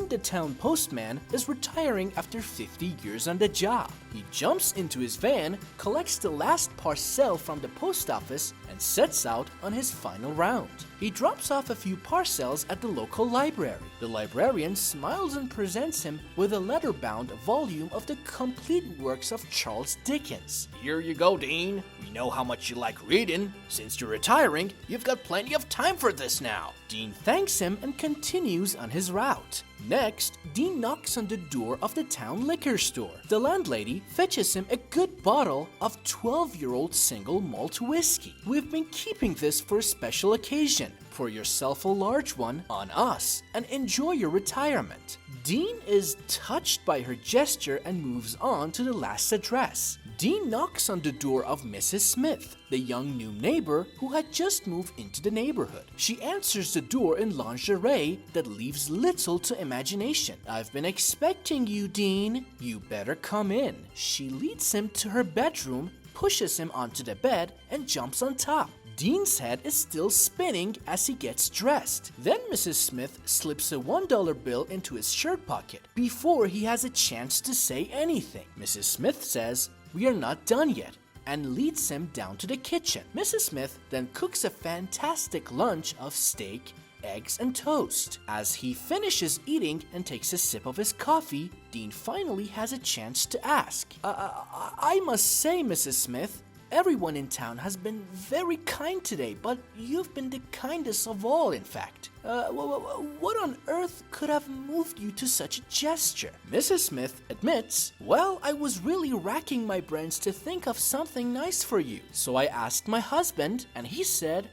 Dean, the town postman, is retiring after 50 years on the job. He jumps into his van, collects the last parcel from the post office, and sets out on his final round. He drops off a few parcels at the local library. The librarian smiles and presents him with a leather-bound volume of the complete works of Charles Dickens. "Here you go, Dean. We know how much you like reading. Since you're retiring, you've got plenty of time for this now." Dean thanks him and continues on his route. Next, Dean knocks on the door of the town liquor store. The landlady fetches him a good bottle of 12-year-old single malt whiskey. "We've been keeping this for a special occasion. Pour yourself a large one on us and enjoy your retirement." Dean is touched by her gesture and moves on to the last address. Dean knocks on the door of Mrs. Smith, the young new neighbor who had just moved into the neighborhood. She answers the door in lingerie that leaves little to imagination. "I've been expecting you, Dean. You better come in." She leads him to her bedroom, pushes him onto the bed, and jumps on top. Dean's head is still spinning as he gets dressed. Then Mrs. Smith slips a $1 bill into his shirt pocket before he has a chance to say anything. Mrs. Smith says, "We are not done yet," and leads him down to the kitchen. Mrs. Smith then cooks a fantastic lunch of steak, eggs, and toast. As he finishes eating and takes a sip of his coffee, Dean finally has a chance to ask, I must say, Mrs. Smith, everyone in town has been very kind today, but you've been the kindest of all, in fact. What on earth could have moved you to such a gesture?" Mrs. Smith admits, "Well, I was really racking my brains to think of something nice for you. So I asked my husband, and he said,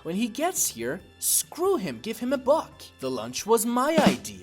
when he gets here, screw him, give him a buck. The lunch was my idea."